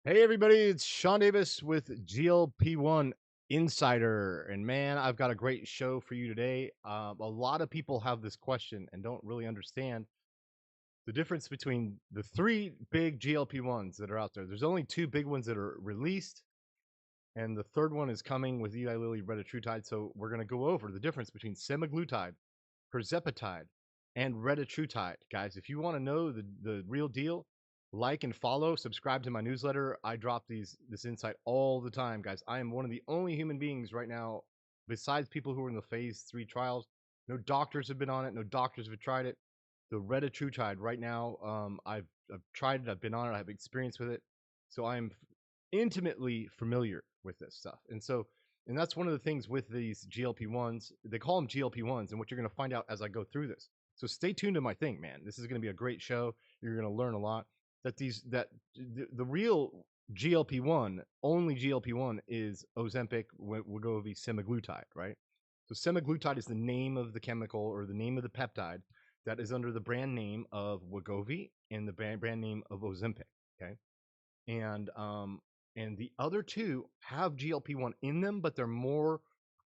Hey everybody, it's Sean Davis with GLP-1 Insider. And man, I've got a great show for you today. A lot of people have this question and don't really understand the difference between the three big GLP-1s that are out there. There's only two big ones that are released, and the third one is coming with Eli Lilly Retatrutide. So we're going to go over the difference between Semaglutide, Tirzepatide, and Retatrutide. Guys, if you want to know the real deal, like and follow, subscribe to my newsletter. I drop this insight all the time, guys. I am one of the only human beings right now, besides people who are in the phase 3 trials. No doctors have been on it. No doctors have tried it. The Retatrutide right now, I've tried it. I've been on it. I have experience with it, so I'm intimately familiar with this stuff. And that's one of the things with these GLP-1s. They call them GLP-1s, and what you're going to find out as I go through this. So stay tuned to my thing, man. This is going to be a great show. You're going to learn a lot. The real GLP-1, only GLP-1 is Ozempic, Wegovy, Semaglutide, right? So Semaglutide is the name of the chemical or the name of the peptide that is under the brand name of Wegovy and the brand name of Ozempic. Okay, and um, and the other two have GLP-1 in them, but they're more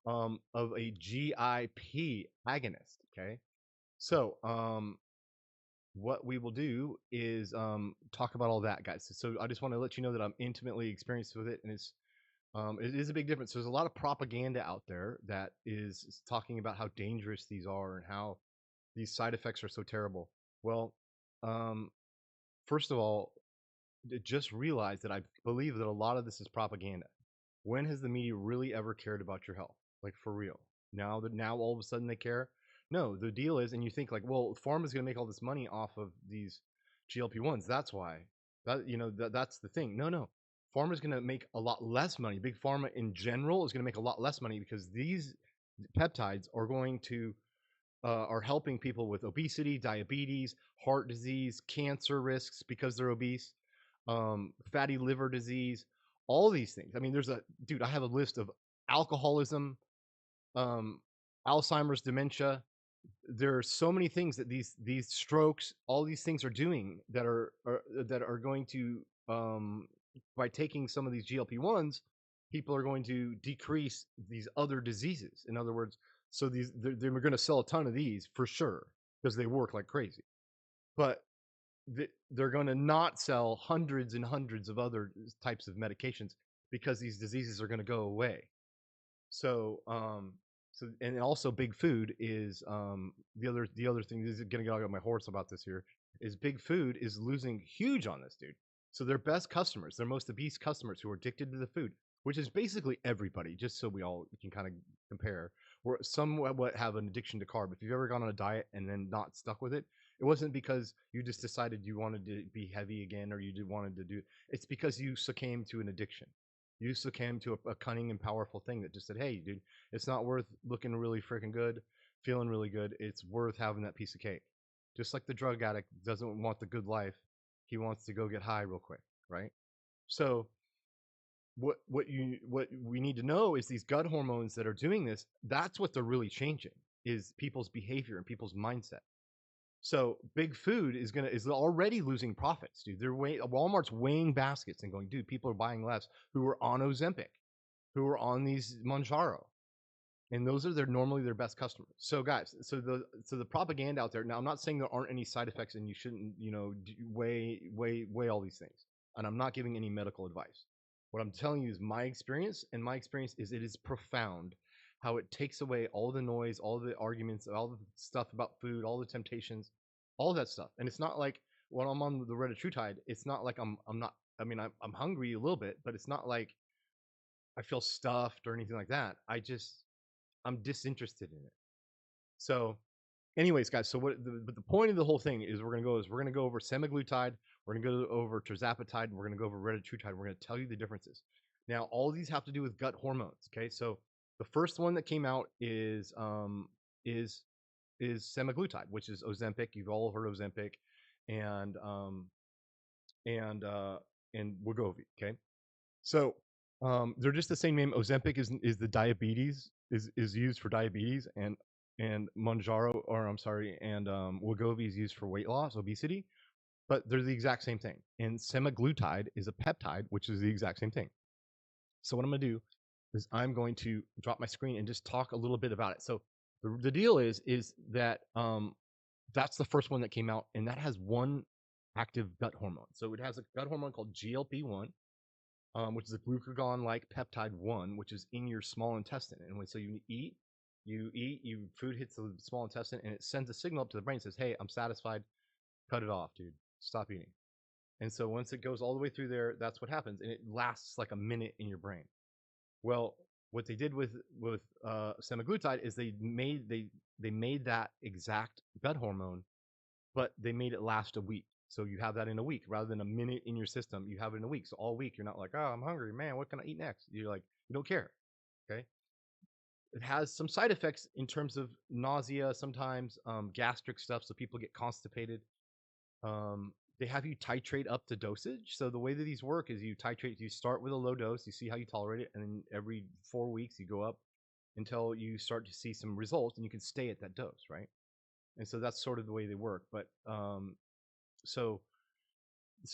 of a GIP agonist. Okay, so what we will do is talk about all that, guys. So I just want to let you know that I'm intimately experienced with it, and it is a big difference. There's a lot of propaganda out there that is talking about how dangerous these are and how these side effects are so terrible. Well, um, first of all, just realize that I believe that a lot of this is propaganda. When has the media really ever cared about your health? Like for real? Now all of a sudden they care? No, the deal is, and you think like, well, pharma is going to make all this money off of these GLP-1s. That's why. That's the thing. No. Pharma is going to make a lot less money. Big pharma in general is going to make a lot less money because these peptides are helping people with obesity, diabetes, heart disease, cancer risks because they're obese, fatty liver disease, all these things. I mean, I have a list of alcoholism, um, Alzheimer's, dementia. There are so many things that these strokes, all these things are doing that are going to by taking some of these GLP-1s, people are going to decrease these other diseases. In other words, so they're going to sell a ton of these for sure because they work like crazy. But they're going to not sell hundreds and hundreds of other types of medications because these diseases are going to go away. So, and also big food is the other thing. This is going to get on my horse about this here. Is big food is losing huge on this, dude. So their best customers, their most obese customers who are addicted to the food, which is basically everybody, just so we all can kind of compare, or somewhat have an addiction to carb. If you've ever gone on a diet and then not stuck with it, it wasn't because you just decided you wanted to be heavy again or wanted to do. It's because you succumbed to an addiction. You succumbed to a cunning and powerful thing that just said, "Hey, dude, it's not worth looking really freaking good, feeling really good. It's worth having that piece of cake." Just like the drug addict doesn't want the good life, he wants to go get high real quick, right? So what we need to know is these gut hormones that are doing this. That's what they're really changing is people's behavior and people's mindset. So big food is already losing profits, dude. Walmart's weighing baskets and going, dude, people are buying less who are on Ozempic, who are on these Manjaro, and those are normally their best customers. So guys, so the propaganda out there. Now, I'm not saying there aren't any side effects and you shouldn't, weigh all these things. And I'm not giving any medical advice. What I'm telling you is my experience, and my experience is it is profound how it takes away all the noise, all the arguments, all the stuff about food, all the temptations, all that stuff. And it's not like when I'm on the Retatrutide, it's not like I'm not. I mean, I'm hungry a little bit, but it's not like I feel stuffed or anything like that. I'm disinterested in it. So, anyways, guys. So but the point of the whole thing is we're gonna go over semaglutide, we're gonna go over tirzepatide, and we're gonna go over retatrutide. We're gonna tell you the differences. Now, all these have to do with gut hormones. Okay, so the first one that came out is semaglutide, which is Ozempic. You've all heard Ozempic, and and uh, and Wegovy. Okay, so they're just the same name. Ozempic is the diabetes is used for diabetes, and Monjaro, or I'm sorry, and Wegovy is used for weight loss, obesity. but they're the exact same thing. And semaglutide is a peptide, which is the exact same thing. So what I'm going to do is I'm going to drop my screen and just talk a little bit about it. So the deal is that that's the first one that came out, and that has one active gut hormone. So it has a gut hormone called GLP-1, which is a glucagon-like peptide 1, which is in your small intestine. And when so you eat, food hits the small intestine, and it sends a signal up to the brain. Says, "Hey, I'm satisfied. Cut it off, dude. Stop eating." And so once it goes all the way through there, that's what happens, and it lasts like a minute in your brain. Well, what they did with semaglutide is they made that exact gut hormone, but they made it last a week. So you have that in a week rather than a minute in your system. You have it in a week. So all week you're not like, oh, I'm hungry, man. What can I eat next? You're like, you don't care. Okay. It has some side effects in terms of nausea, sometimes gastric stuff. So people get constipated. They have you titrate up the dosage. So the way that these work is you titrate, you start with a low dose, you see how you tolerate it, and then every 4 weeks you go up until you start to see some results, and you can stay at that dose, right? And so that's sort of the way they work. But so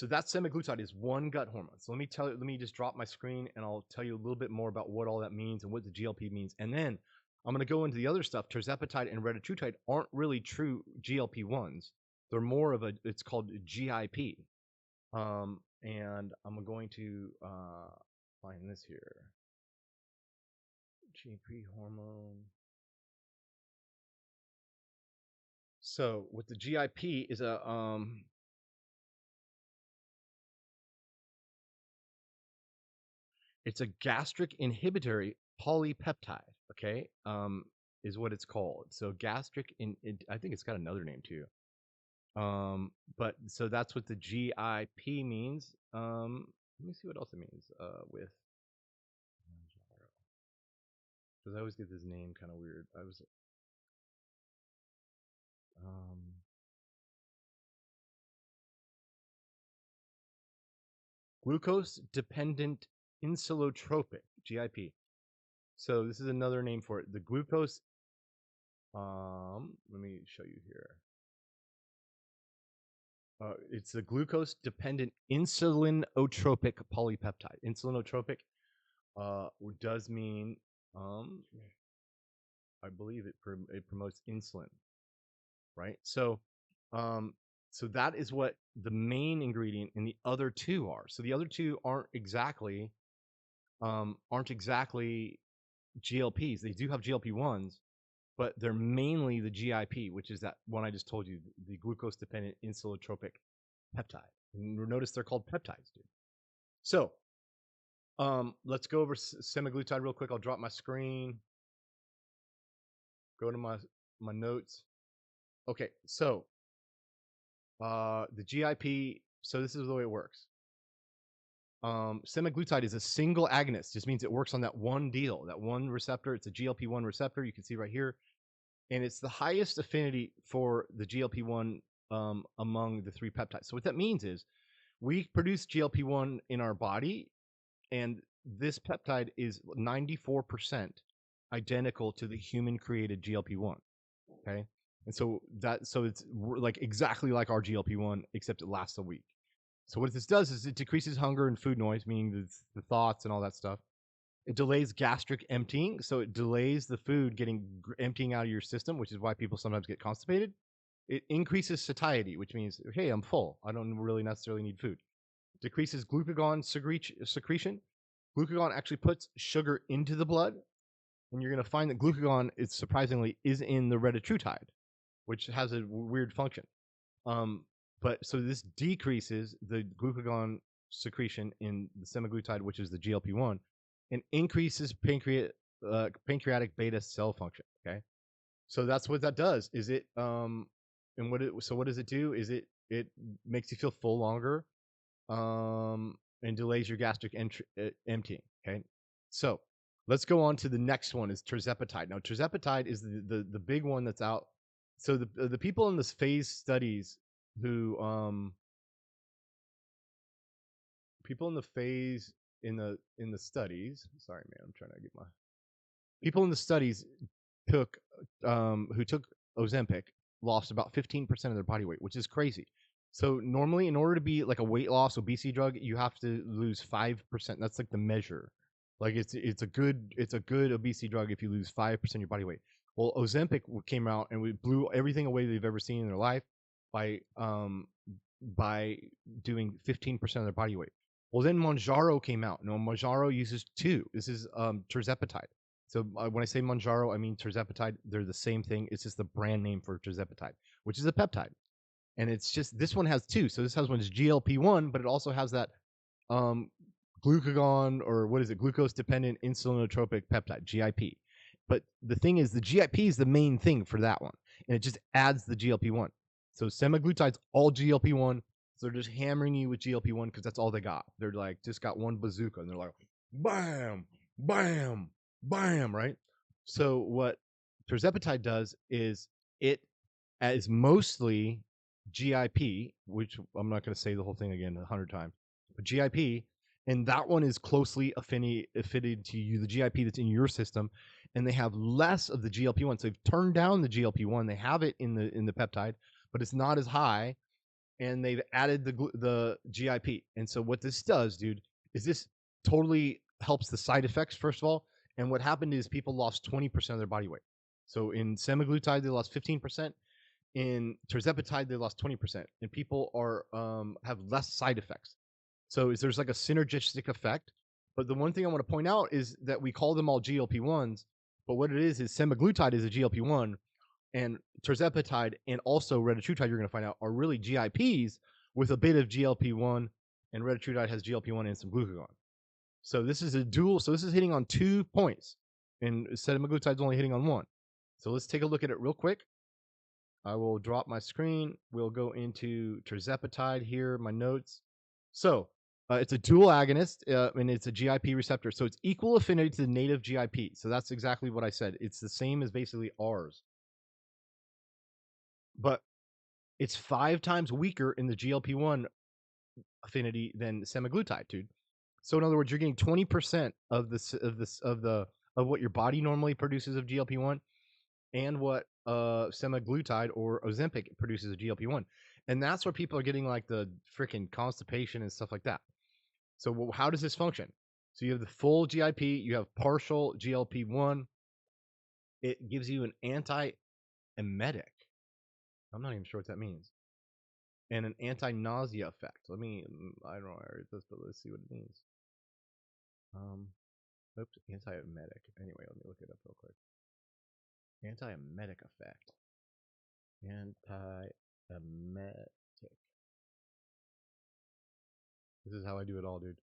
that semaglutide is one gut hormone. So let me just drop my screen, and I'll tell you a little bit more about what all that means and what the GLP means, and then I'm going to go into the other stuff. Tirzepatide and Retatrutide aren't really true GLP-1s. They're more of it's called GIP. And I'm going to find this here. GP hormone. So with the GIP is it's a gastric inhibitory polypeptide. Okay, is what it's called. So gastric I think it's got another name too. But so that's what the GIP means. Let me see what else it means. With because I always get this name kind of weird. I was glucose dependent insulotropic, GIP. So this is another name for it. The glucose. Let me show you here. It's the glucose dependent insulinotropic polypeptide. Insulinotropic does mean I believe it promotes insulin, right? So that is what the main ingredient in the other two are. So the other two aren't exactly GLPs. They do have GLP-1s, but they're mainly the GIP, which is that one I just told you, the glucose-dependent insulotropic peptide. And notice they're called peptides, dude. So let's go over semaglutide real quick. I'll drop my screen. Go to my notes. Okay, so the GIP. So this is the way it works. Semaglutide is a single agonist. Just means it works on that one deal, that one receptor. It's a GLP-1 receptor. You can see right here, and it's the highest affinity for the GLP-1 among the three peptides. So what that means is we produce GLP-1 in our body, and this peptide is 94% identical to the human-created GLP-1. Okay, and so it's like exactly like our GLP-1, except it lasts a week. So what this does is it decreases hunger and food noise, meaning the thoughts and all that stuff. It delays gastric emptying, so it delays the food emptying out of your system, which is why people sometimes get constipated. It increases satiety, which means, hey, I'm full. I don't really necessarily need food. Decreases glucagon secretion. Glucagon actually puts sugar into the blood, and you're going to find that glucagon is surprisingly in the Retatrutide, which has a weird function. But so this decreases the glucagon secretion in the semaglutide, which is the GLP-1, and increases pancreatic beta cell function. Okay, so that's what that does. Is it and what does it do? Is it makes you feel full longer, and delays your gastric emptying. Okay, so let's go on to the next one. Is Tirzepatide. Now Tirzepatide is the big one that's out. So the people in this phase studies who people in the phase in the studies, sorry man, I'm trying to get my people in the studies took who took Ozempic lost about 15% of their body weight, which is crazy. So normally, in order to be like a weight loss obesity drug, you have to lose 5%. That's like the measure. Like it's a good obesity drug if you lose 5% of your body weight. Well, Ozempic came out and we blew everything away they've ever seen in their life by by doing 15% of their body weight. Well, then Monjaro came out. No, Monjaro uses two. This is Tirzepatide. So when I say Monjaro, I mean Tirzepatide. They're the same thing. It's just the brand name for Tirzepatide, which is a peptide. And it's just this one has two. So this has one is GLP-1, but it also has that um, glucagon, or what is it? Glucose dependent insulinotropic peptide, GIP. But the thing is, the GIP is the main thing for that one, and it just adds the GLP-1. So semaglutide's all GLP-1. So they're just hammering you with GLP-1 because that's all they got. They're like just got one bazooka, and they're like, bam, bam, bam, right? So what Tirzepatide does is it is mostly GIP, which I'm not going to say the whole thing again 100 times, but GIP, and that one is closely affiliated to you, the GIP that's in your system, and they have less of the GLP-1. So they've turned down the GLP-1. They have it in the peptide, but it's not as high, and they've added the GIP. And so what this does, dude, is this totally helps the side effects first of all. And what happened is people lost 20% of their body weight. So in semaglutide they lost 15%. In Tirzepatide, they lost 20%, and people are have less side effects. So there's like a synergistic effect. But the one thing I want to point out is that we call them all GLP-1s, but what it is semaglutide is a GLP-1, and Tirzepatide and also Retatrutide, you're going to find out, are really GIPs with a bit of GLP-1, and Retatrutide has GLP-1 and some glucagon. So this is a dual. So this is hitting on 2 points, and semaglutide's only hitting on one. So let's take a look at it real quick. I will drop my screen. We'll go into Tirzepatide here, my notes. So it's a dual agonist, and it's a GIP receptor. So it's equal affinity to the native GIP. So that's exactly what I said. It's the same as basically ours. But it's 5 times weaker in the GLP-1 affinity than semaglutide, dude. So in other words, you're getting 20% of what your body normally produces of GLP-1 and what semaglutide or Ozempic produces a GLP-1. And that's where people are getting like the freaking constipation and stuff like that. So how does this function? So you have the full GIP, you have partial GLP-1. It gives you an anti-emetic. I'm not even sure what that means. And an anti-nausea effect. I don't know where it is, but let's see what it means. Oops, anti-emetic. Anyway, let me look it up real quick. Anti-emetic effect. Anti-emetic. This is how I do it all, dude.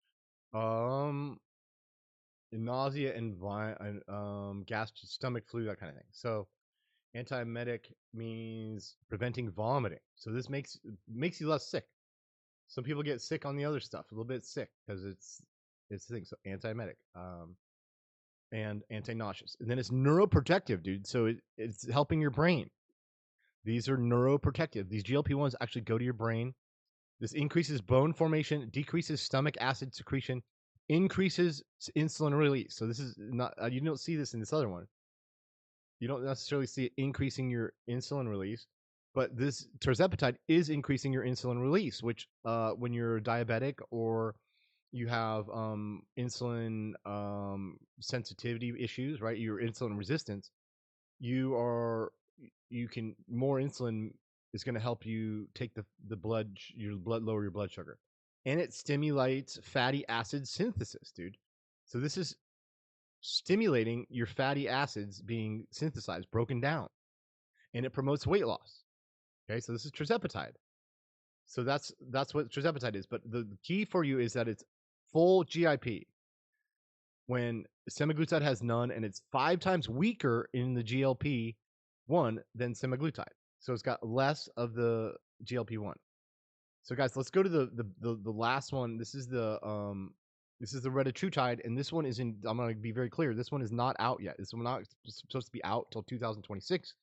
Nausea and gas, stomach flu, that kind of thing. So antiemetic means preventing vomiting. So this makes you less sick. Some people get sick on the other stuff, a little bit sick because it's the thing. So antiemetic, and anti-nauseous, and then it's neuroprotective, dude. So it's helping your brain. These are neuroprotective. These GLP-1s actually go to your brain. This increases bone formation, decreases stomach acid secretion, increases insulin release. So this is not, you don't see this in this other one. You don't necessarily see it increasing your insulin release, but this Tirzepatide is increasing your insulin release, which when you're diabetic or you have insulin sensitivity issues, right? Your insulin resistance, you can more insulin is going to help you take lower your blood sugar, and it stimulates fatty acid synthesis, dude. So this is stimulating your fatty acids being synthesized, broken down, and it promotes weight loss. Okay, so this is Tirzepatide. So that's what Tirzepatide is. But the key for you is that it's full GIP, when semaglutide has none, and it's 5 times weaker in the GLP-1 than semaglutide. So it's got less of the GLP-1. So guys, let's go to the last one. This is the Retatrutide, and this one is in. I'm gonna be very clear. This one is not out yet. This one not supposed to be out till 2026.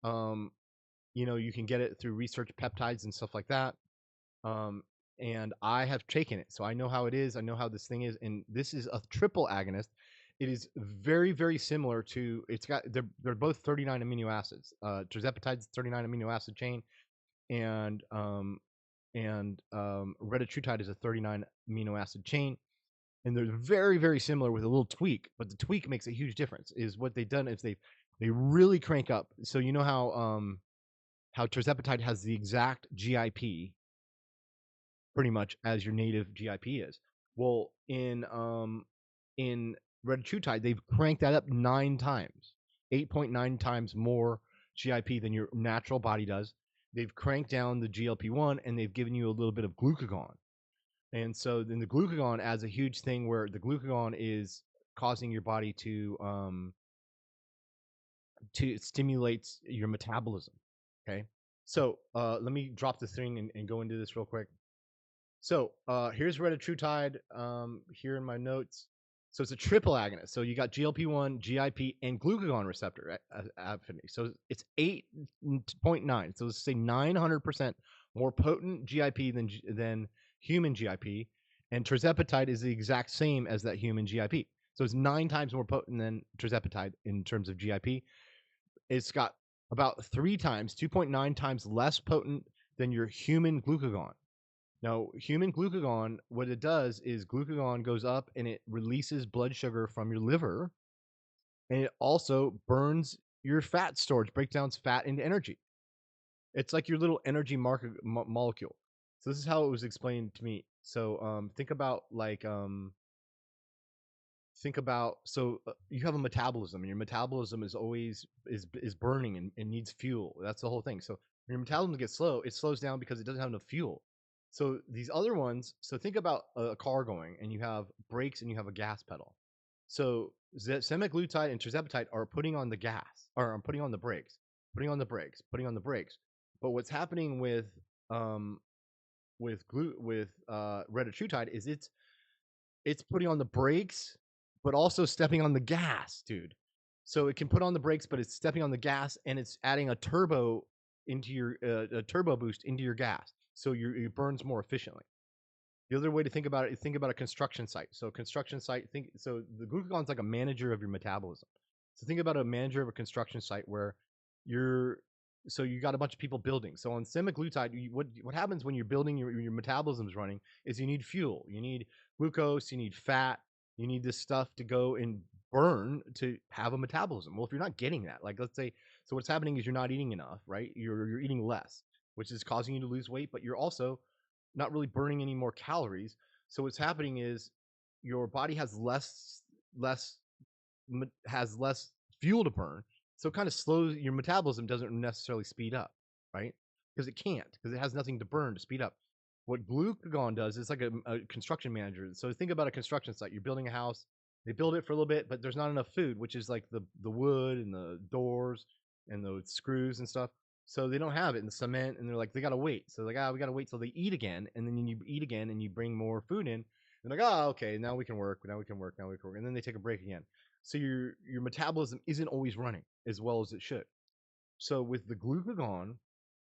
You can get it through research peptides and stuff like that. And I have taken it, so I know how it is. I know how this thing is, and this is a triple agonist. It is very, very similar to. They're both 39 amino acids. Tirzepatide's 39 amino acid chain, and and Retatrutide is a 39 amino acid chain, and they're very, very similar with a little tweak. But the tweak makes a huge difference. Is what they've done is they really crank up. So you know how Tirzepatide has the exact GIP pretty much as your native GIP is. Well, in Retatrutide, they've cranked that up 9 times, 8.9 times more GIP than your natural body does. They've cranked down the GLP-1 and they've given you a little bit of glucagon. And so then the glucagon adds a huge thing where the glucagon is causing your body to stimulate your metabolism. Okay. So let me drop this thing and go into this real quick. So here's Retatrutide here in my notes. So it's a triple agonist. So you got GLP-1, GIP, and glucagon receptor affinity. So it's 8.9. So let's say 900% more potent GIP than human GIP. And Tirzepatide is the exact same as that human GIP. So it's 9 times more potent than Tirzepatide in terms of GIP. It's got about 3 times, 2.9 times less potent than your human glucagon. Now, human glucagon, what it does is glucagon goes up and it releases blood sugar from your liver, and it also burns your fat storage, breaks down fat into energy. It's like your little energy molecule. So this is how it was explained to me. So think about so you have a metabolism, and your metabolism is always is burning and needs fuel. That's the whole thing. So when your metabolism gets slow, it slows down because it doesn't have enough fuel. So these other ones, so think about a car going and you have brakes and you have a gas pedal. So semaglutide and tirzepatide are putting on the gas, or I'm putting on the brakes, putting on the brakes, putting on the brakes. But what's happening with retatrutide is it's putting on the brakes, but also stepping on the gas, dude. So it can put on the brakes, but it's stepping on the gas, and it's adding a turbo into your a turbo boost into your gas, so it burns more efficiently. The other way to think about it is think about a construction site. So construction site, so the glucagon is like a manager of your metabolism. So think about a manager of a construction site where you're so you got a bunch of people building. So on semaglutide, what happens when you're building your metabolism's running is you need fuel, you need glucose, you need fat, you need this stuff to go and burn to have a metabolism. Well, if you're not getting that, like let's say, so what's happening is you're not eating enough, right? You're eating less, which is causing you to lose weight, but you're also not really burning any more calories. So what's happening is your body has less fuel to burn. So it kind of slows your metabolism, doesn't necessarily speed up, right? Because it can't, because it has nothing to burn to speed up. What glucagon does is like a construction manager. So think about a construction site. You're building a house. They build it for a little bit, but there's not enough food, which is like the wood and the doors and the screws and stuff. So they don't have it in the cement, and they're like, they gotta wait. So like, we gotta wait till they eat again, and then you eat again, and you bring more food in. And like, okay, now we can work, now we can work, now we can work, and then they take a break again. So your metabolism isn't always running as well as it should. So with the glucagon,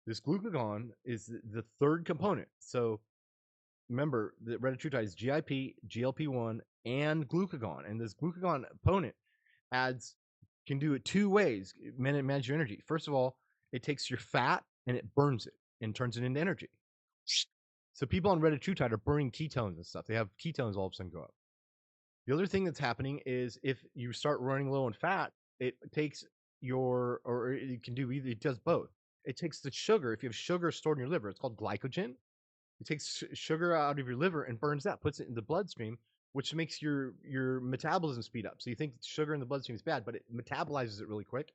this glucagon is the third component. So remember that retatrutide is GIP, GLP-1, and glucagon, and this glucagon component can do it 2 ways. Manage your energy. First of all, it takes your fat and it burns it and turns it into energy. So people on retatrutide are burning ketones and stuff. They have ketones all of a sudden go up. The other thing that's happening is if you start running low on fat, it takes or it can do either. It does both. It takes the sugar. If you have sugar stored in your liver, it's called glycogen. It takes sugar out of your liver and burns that, puts it in the bloodstream, which makes your metabolism speed up. So you think sugar in the bloodstream is bad, but it metabolizes it really quick,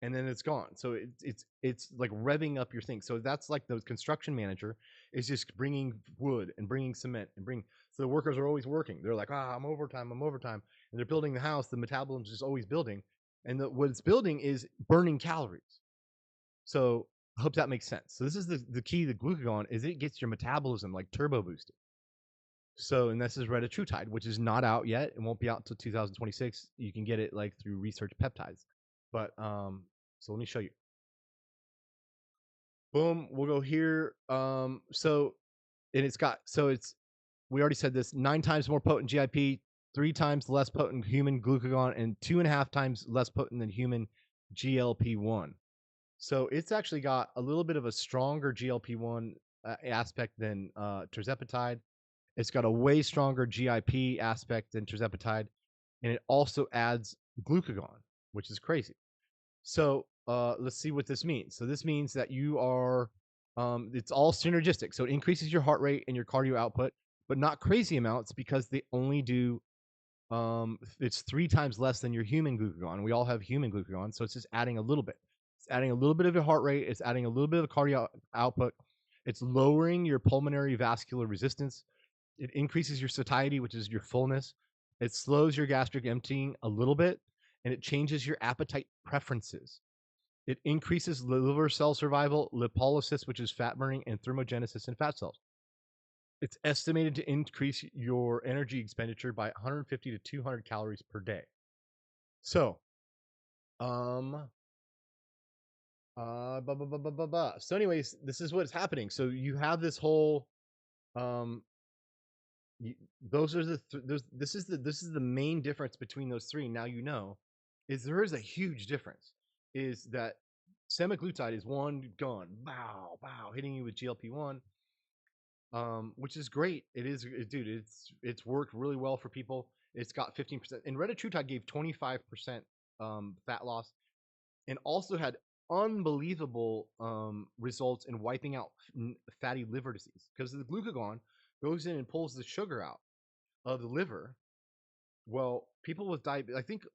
and then it's gone. So it's like revving up your thing. So that's like the construction manager is just bringing wood and bringing cement and so the workers are always working. They're like, I'm overtime, and they're building the house. The metabolism is just always building, and what it's building is burning calories. So I hope that makes sense. So this is the key to glucagon is it gets your metabolism like turbo boosted. So, and this is Retatrutide, which is not out yet. It won't be out until 2026. You can get it like through research peptides. But so let me show you. Boom, we'll go here. So and we already said this, 9 times more potent GIP, 3 times less potent human glucagon, and 2.5 times less potent than human GLP-1. So it's actually got a little bit of a stronger GLP-1 aspect than Tirzepatide. It's got a way stronger GIP aspect than Tirzepatide, and it also adds glucagon, which is crazy. So let's see what this means. So this means that you are, it's all synergistic. So it increases your heart rate and your cardio output, but not crazy amounts because they only do, it's 3 times less than your human glucagon. We all have human glucagon, so it's just adding a little bit. It's adding a little bit of your heart rate. It's adding a little bit of cardio output. It's lowering your pulmonary vascular resistance. It increases your satiety, which is your fullness. It slows your gastric emptying a little bit, and it changes your appetite preferences. It increases liver cell survival, lipolysis, which is fat burning, and thermogenesis in fat cells. It's estimated to increase your energy expenditure by 150 to 200 calories per day. So, um, so anyways, this is what's happening. So you have this whole, um, those are the this is the main difference between those three. Now you know, is there is a huge difference. Is that semaglutide is one gun, bow bow, hitting you with GLP-1, which is great. It is, dude. It's worked really well for people. It's got 15%, and Retatrutide gave 25% fat loss, and also had unbelievable results in wiping out fatty liver disease because the glucagon goes in and pulls the sugar out of the liver. Well, people with diabetes, I think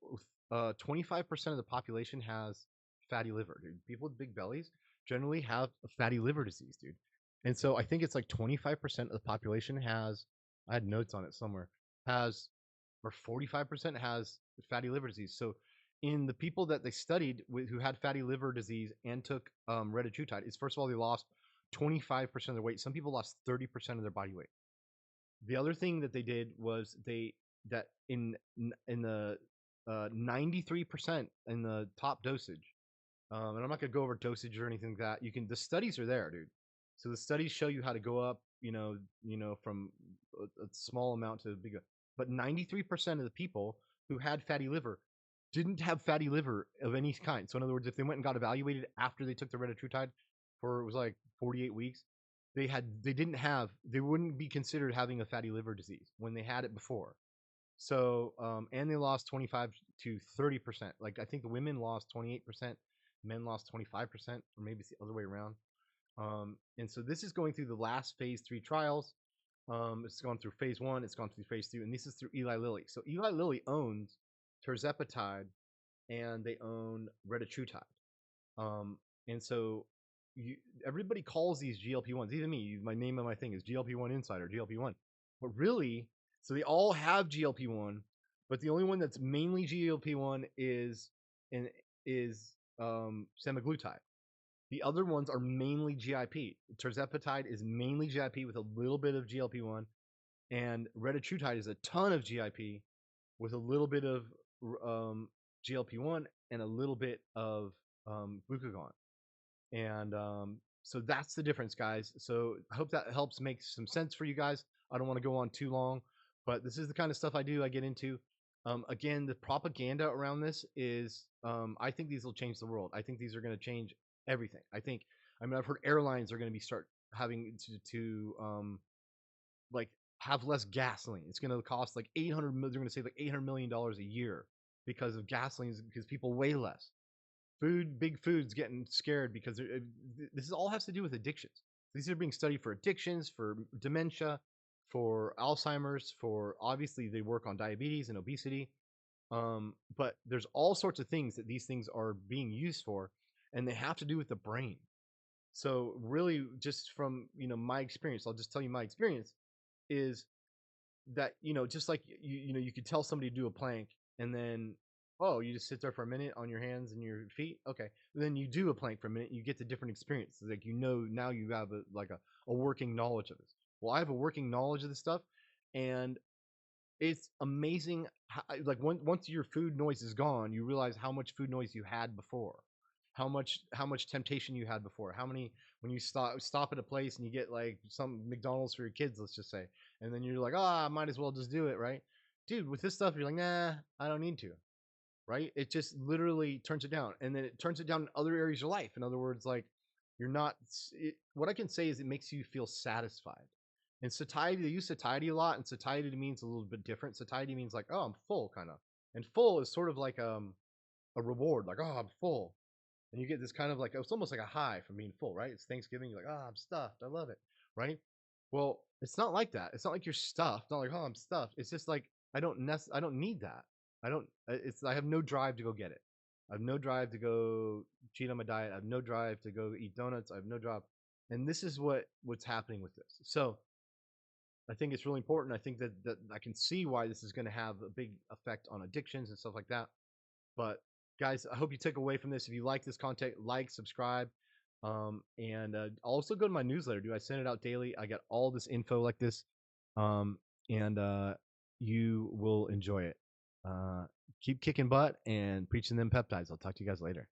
25% of the population has fatty liver, dude. People with big bellies generally have a fatty liver disease, dude. And so I think it's like 25% of the population has, I had notes on it somewhere, has, or 45% has fatty liver disease. So in the people that they studied who had fatty liver disease and took retatrutide, is first of all, they lost 25% of their weight. Some people lost 30% of their body weight. The other thing that they did was that in the 93% in the top dosage, and I'm not gonna go over dosage or anything like that. You can, the studies are there, dude. So the studies show you how to go up, from a small amount to a big. But 93% of the people who had fatty liver didn't have fatty liver of any kind. So in other words, if they went and got evaluated after they took the retatrutide for, it was like 48 weeks, they wouldn't be considered having a fatty liver disease when they had it before. So and they lost 25 to 30%. Like I think the women lost 28%, men lost 25%, or maybe it's the other way around. And so this is going through the last phase 3 trials. It's gone through phase 1, it's gone through phase 2, and this is through Eli Lilly. So Eli Lilly owns Tirzepatide and they own Retatrutide. And so you, everybody calls these GLP-1s, even me, my name on my thing is GLP-1 Insider, GLP-1. But really, so they all have GLP-1, but the only one that's mainly GLP-1 is semaglutide. The other ones are mainly GIP. Tirzepatide is mainly GIP with a little bit of GLP-1, and retatrutide is a ton of GIP with a little bit of GLP-1 and a little bit of glucagon. And so that's the difference, guys. So I hope that helps make some sense for you guys. I don't want to go on too long, but this is the kind of stuff I do, I get into. Again, the propaganda around this is, I think these will change the world. I think these are going to change everything. I mean, I've heard airlines are going to be start having to like have less gasoline. It's going to cost like 800. They're going to save like $800 million a year because of gasoline, because people weigh less. Big food's getting scared because this all has to do with addictions. These are being studied for addictions, for dementia, for Alzheimer's, for, obviously they work on diabetes and obesity. But there's all sorts of things that these things are being used for, and they have to do with the brain. So really, just from my experience, I'll just tell you my experience is that, just like you could tell somebody to do a plank, and then, oh, you just sit there for a minute on your hands and your feet, okay, then you do a plank for a minute, you get the different experience, like, now you have a working knowledge of this. Well, I have a working knowledge of this stuff, and it's amazing how, like, once your food noise is gone, you realize how much food noise you had before, how much temptation you had before, how many, when you stop at a place and you get like some McDonald's for your kids, let's just say, and then you're like, I might as well just do it, right? Dude, with this stuff, you're like, nah, I don't need to, right? It just literally turns it down, and then it turns it down in other areas of life. In other words, like, You're not. What I can say is it makes you feel satisfied. And satiety, they use satiety a lot, and satiety means a little bit different. Satiety means like, oh, I'm full, kind of. And full is sort of like a reward, like, oh, I'm full. And you get this kind of like, it's almost like a high from being full, right? It's Thanksgiving, you're like, oh, I'm stuffed, I love it, right? Well, it's not like that. It's not like you're stuffed. Not like, oh, I'm stuffed. It's just like I don't need that. I don't. I have no drive to go get it. I have no drive to go cheat on my diet. I have no drive to go eat donuts. I have no drive. And this is what's happening with this. So I think it's really important. I think that I can see why this is going to have a big effect on addictions and stuff like that. But guys, I hope you take away from this. If you like this content, like, subscribe, and also go to my newsletter. Dude, I send it out daily. I got all this info like this, and you will enjoy it. Uh, keep kicking butt and preaching them peptides. I'll talk to you guys later.